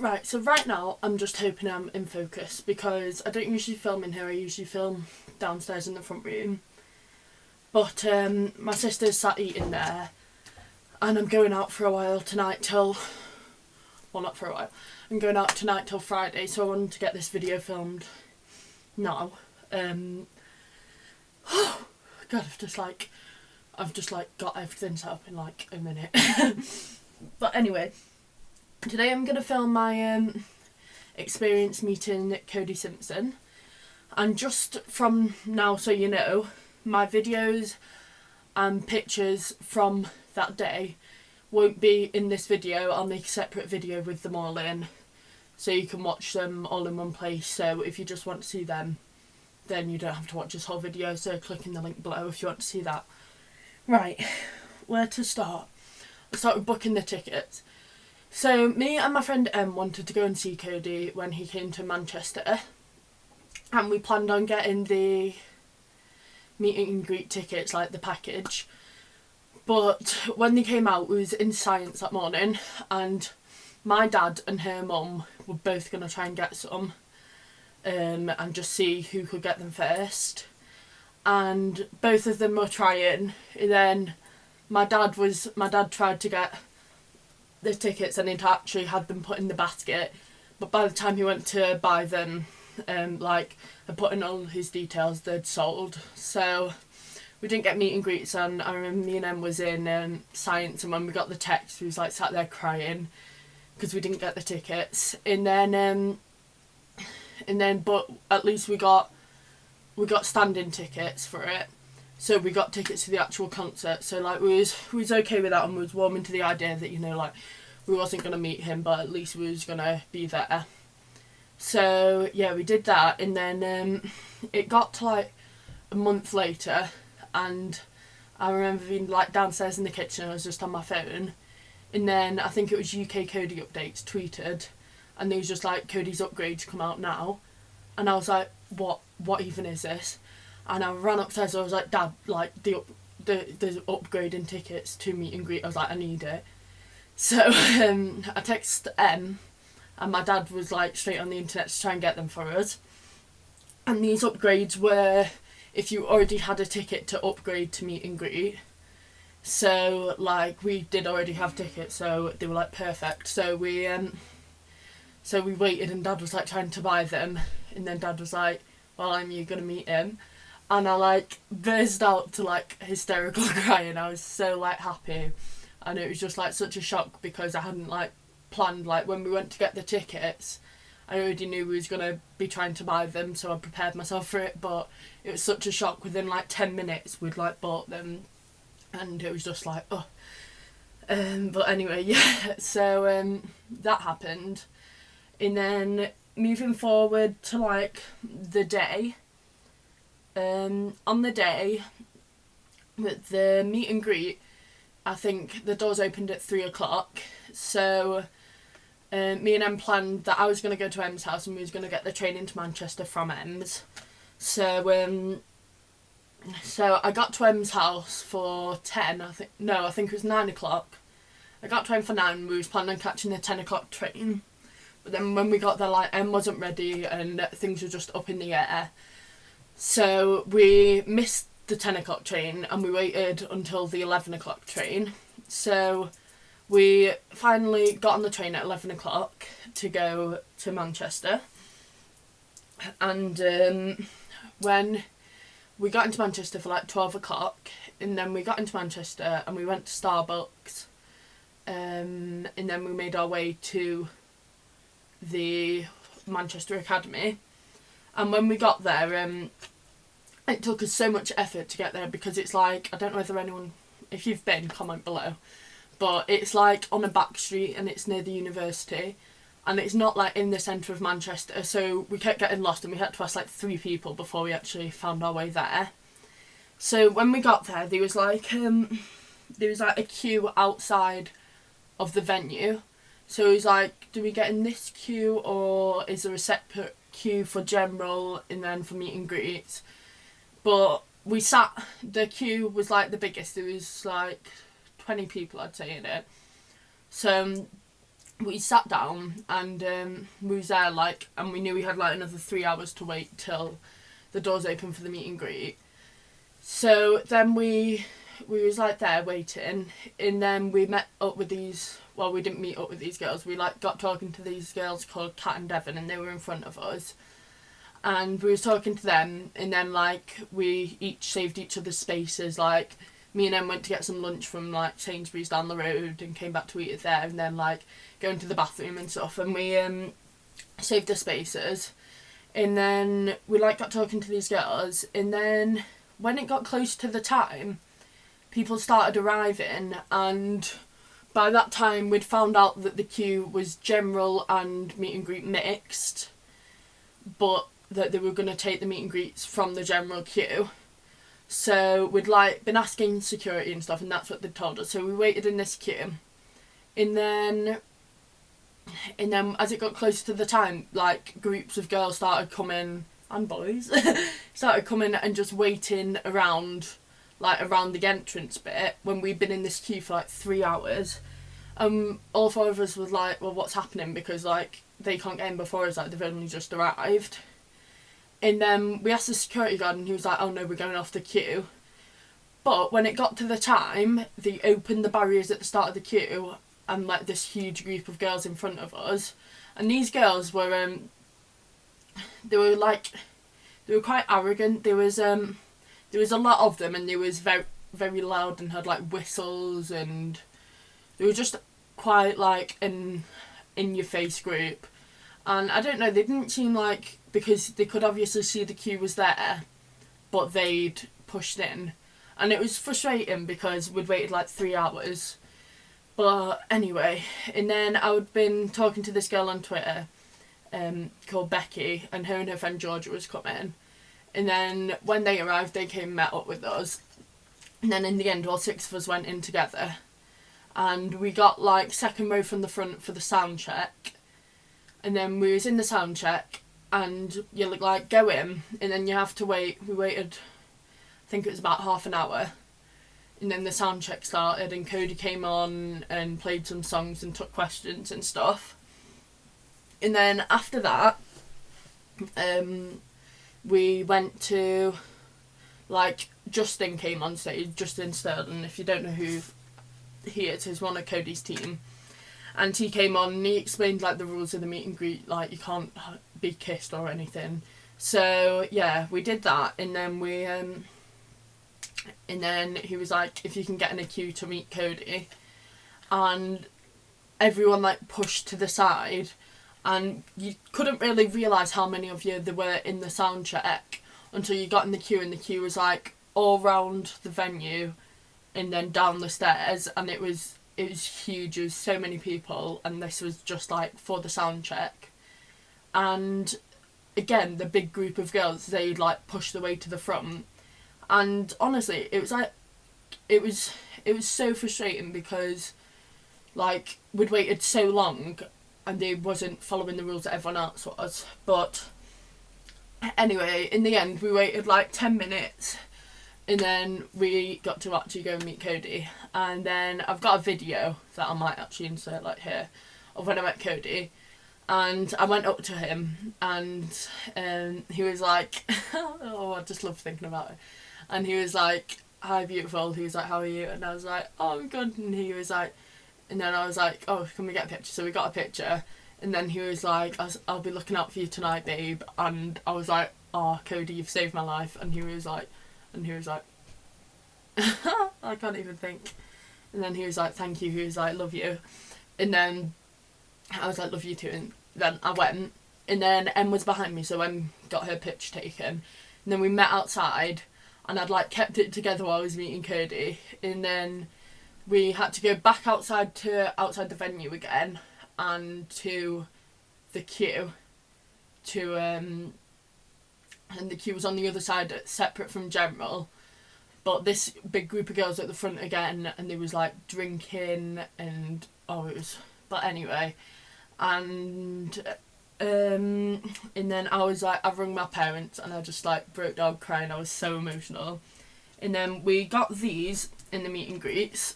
Right, so right now I'm just hoping I'm in focus because I don't usually film in here, I usually film downstairs in the front room. But my sister's sat eating there and I'm going out for a while tonight till... Well, not for a while. I'm going out tonight till Friday, so I wanted to get this video filmed now. God, I've just got everything set up in like a minute. But anyway, today I'm going to film my experience meeting Cody Simpson. And just from now, so you know, my videos and pictures from that day won't be in this video. I'll make a separate video with them all in, so you can watch them all in one place. So if you just want to see them, then you don't have to watch this whole video, so click in the link below if you want to see that. Right, where to start? I'll start with booking the tickets. So me and my friend Em wanted to go and see Cody when he came to Manchester, and we planned on getting the meet and greet tickets, like the package. But when they came out, we was in science that morning, and my dad and her mum were both going to try and get some, and just see who could get them first. And both of them were trying, and then my dad tried to get the tickets and he'd actually had them put in the basket, but by the time he went to buy them, and put in all his details, they'd sold. So we didn't get meet and greets, and I remember me and Em was in science, and when we got the text we was like sat there crying because we didn't get the tickets. And then but at least we got standing tickets for it, so we got tickets to the actual concert. So like we was okay with that, and we was warming to the idea that, you know, like we wasn't gonna meet him, but at least we was gonna be there. So yeah, we did that, and then it got to like a month later, and I remember being like downstairs in the kitchen. I was just on my phone, and then I think it was UK Cody Updates tweeted, and they was just like, Cody's upgrades come out now, and I was like, what even is this? And I ran upstairs. I was like, Dad, like there's upgrading tickets to meet and greet. I was like, I need it. So I texted Em, and my dad was like straight on the internet to try and get them for us. And these upgrades were if you already had a ticket to upgrade to meet and greet. So like we did already have tickets, so they were like perfect. So we waited, and Dad was like trying to buy them, and then Dad was like, well, I'm you gonna meet him? And I like burst out to like hysterical crying. I was so like happy, and it was just like such a shock because I hadn't like planned, like when we went to get the tickets I already knew we was gonna be trying to buy them, so I prepared myself for it. But it was such a shock. Within like 10 minutes we'd like bought them, and it was just like, oh. But anyway, yeah, so that happened. And then moving forward to like the day, on the day that the meet and greet, I think the doors opened at 3 o'clock. So me and Em planned that I was going to go to Em's house, and we was going to get the train into Manchester from Em's. So so I got to Em's house for 10, I think it was 9 o'clock. I got to Em for 9, we was planning on catching the 10 o'clock train. But then when we got there, like, Em wasn't ready and things were just up in the air. So we missed the 10 o'clock train, and we waited until the 11 o'clock train. So we finally got on the train at 11 o'clock to go to Manchester. And when we got into Manchester for like 12 o'clock, and then we got into Manchester and we went to Starbucks, and then we made our way to the Manchester Academy. And when we got there, it took us so much effort to get there, because it's like, I don't know whether anyone, if you've been, comment below, but it's like on a back street and it's near the university, and it's not like in the centre of Manchester, so we kept getting lost, and we had to ask like 3 people before we actually found our way there. So when we got there, there was like a queue outside of the venue. So it was like, do we get in this queue, or is there a separate queue for general and then for meet and greets? But we sat, the queue was like the biggest, there was like 20 people I'd say in it. So we sat down and we was there like, and we knew we had like another 3 hours to wait till the doors open for the meet and greet. So then we was like there waiting, and then we met up with these, well, we didn't meet up with these girls, we like got talking to these girls called Kat and Devon, and they were in front of us, and we was talking to them, and then like we each saved each other's spaces. Like me and them went to get some lunch from like Sainsbury's down the road and came back to eat it there, and then like going to the bathroom and stuff, and we saved the spaces. And then we like got talking to these girls, and then when it got close to the time, people started arriving, and by that time we'd found out that the queue was general and meet and greet mixed, but that they were going to take the meet and greets from the general queue. So we'd like been asking security and stuff, and that's what they told us. So we waited in this queue, and then as it got closer to the time, like groups of girls started coming, and boys started coming and just waiting around, like around the entrance bit, when we'd been in this queue for like 3 hours. All 4 of us was like, well, what's happening, because like they can't get in before us, like they've only just arrived. And then we asked the security guard, and he was like, oh no, we're going off the queue. But when it got to the time, they opened the barriers at the start of the queue, and like this huge group of girls in front of us, and these girls were they were quite arrogant. There was a lot of them, and they was very, very loud and had like whistles, and they were just quite like in your face group. And I don't know, they didn't seem like, because they could obviously see the queue was there, but they'd pushed in, and it was frustrating because we'd waited like 3 hours. But anyway, and then I'd been talking to this girl on Twitter called Becky, and her friend Georgia was coming. And then when they arrived, they came and met up with us. And then in the end, all 6 of us went in together. And we got like second row from the front for the sound check. And then we was in the sound check, and you like go in, and then you have to wait. We waited, I think it was about half an hour. And then the sound check started, and Cody came on and played some songs and took questions and stuff. And then after that, we went to, like, Justin came on stage, Justin Sterling. If you don't know who he is, he's one of Cody's team. And he came on and he explained like the rules of the meet and greet, like you can't be kissed or anything. So yeah, we did that, and then we and then he was like, if you can get in a queue to meet Cody, and everyone like pushed to the side, and you couldn't really realise how many of you there were in the sound check until you got in the queue, and the queue was like all round the venue and then down the stairs, and it was huge. It was so many people, and this was just like for the sound check. And again, the big group of girls, they'd like push their way to the front. And honestly, it was like, it was so frustrating because like we'd waited so long and they wasn't following the rules that everyone else was. But anyway, in the end, we waited like 10 minutes, and then we got to actually go and meet Cody. And then I've got a video that I might actually insert like here of when I met Cody. And I went up to him, and he was like, oh, I just love thinking about it. And he was like, hi, beautiful. He was like, how are you? And I was like, oh, I'm good. And he was like, and then I was like, oh, can we get a picture? So we got a picture. And then he was like, I'll be looking out for you tonight, babe. And I was like, oh, Cody, you've saved my life. And he was like, I can't even think. And then he was like, thank you. He was like, love you. And then I was like, love you too. And then I went, and then Em was behind me, so Em got her picture taken. And then we met outside, and I'd like kept it together while I was meeting Cody. And then we had to go back outside the venue again, and to the queue, and the queue was on the other side, separate from general. But this big group of girls at the front again, and they was like drinking, and but anyway. And then I was like, I rung my parents, and I just like broke down crying. I was so emotional. And then we got these in the meet and greets,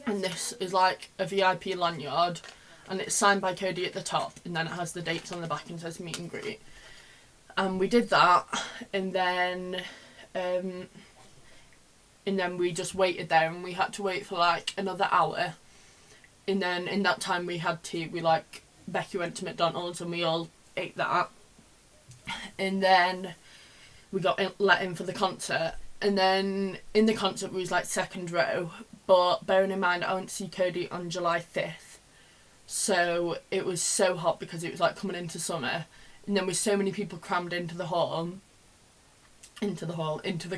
and this is like a VIP lanyard, and it's signed by Cody at the top, and then it has the dates on the back and says meet and greet. And we did that, and then we just waited there, and we had to wait for like another hour. And then in that time we had tea. Becky went to McDonald's and we all ate that. And then we got let in for the concert. And then in the concert we was like second row. But bearing in mind I went to see Cody on July 5th. So it was so hot because it was like coming into summer. And then with so many people crammed into the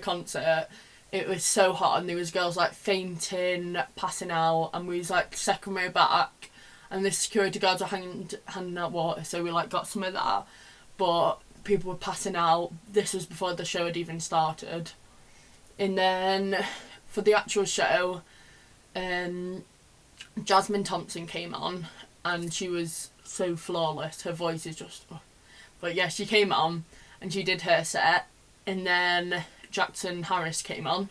concert, it was so hot, and there was girls like fainting, passing out, and we was like second row back, and the security guards were handing out water, so we like got some of that, but people were passing out. This was before the show had even started. And then for the actual show, Jasmine Thompson came on, and she was so flawless. Her voice is just... But yeah, she came on, and she did her set, and then Jackson Harris came on,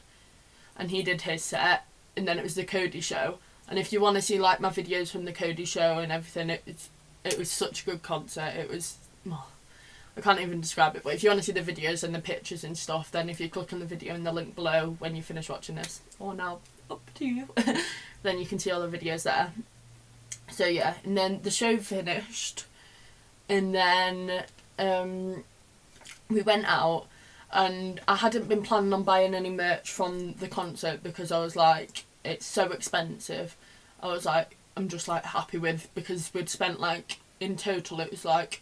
and he did his set, and then it was the Cody show. And if you want to see like my videos from the Cody show and everything, it was such a good concert. It was... I can't even describe it, but if you want to see the videos and the pictures and stuff, then if you click on the video in the link below when you finish watching this, or now up to you, then you can see all the videos there. So yeah, and then the show finished, and then we went out, and I hadn't been planning on buying any merch from the concert because I was like, it's so expensive. I was like, I'm just like happy with, because we'd spent like, in total it was like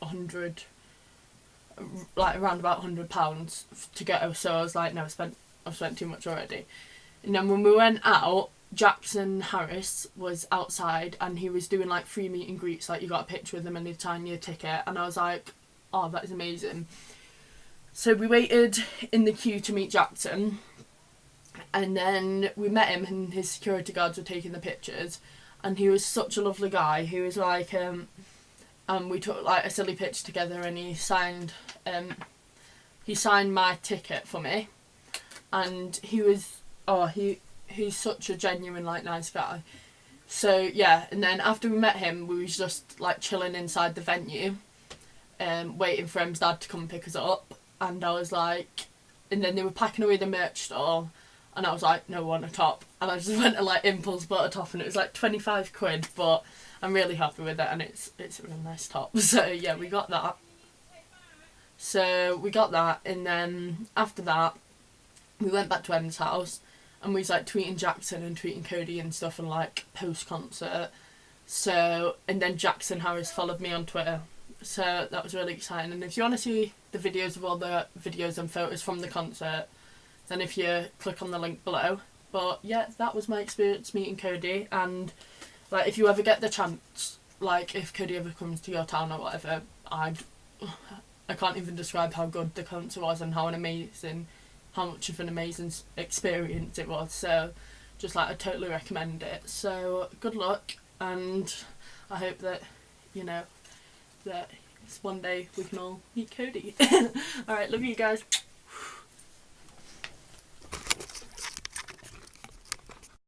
around about £100 to go, so I was like, no, I've spent too much already. And then when we went out, Jackson Harris was outside, and he was doing like free meet and greets, like you got a picture with him and they'd sign your ticket, and I was like, oh, that is amazing. So we waited in the queue to meet Jackson, and then we met him, and his security guards were taking the pictures, and he was such a lovely guy. He was like, we took like a silly picture together, and he signed my ticket for me, and he was, he's such a genuine like nice guy. So yeah, and then after we met him, we was just like chilling inside the venue, waiting for his dad to come pick us up, and I was like, and then they were packing away the merch store, and I was like, no, I want a top, and I just went to like impulse bought a top, and it was like 25 quid, but I'm really happy with it, and it's a real nice top. So yeah, we got that. And then after that, we went back to Em's house, and we was like tweeting Jackson and tweeting Cody and stuff, and like post-concert. So, and then Jackson Harris followed me on Twitter, so that was really exciting. And if you want to see the videos of all the videos and photos from the concert, then if you click on the link below. But yeah, that was my experience meeting Cody, and like if you ever get the chance, like if Cody ever comes to your town or whatever, I can't even describe how good the concert was and how much of an amazing experience it was. So just like I totally recommend it. So good luck, and I hope that that one day we can all meet Cody. Alright, love you guys.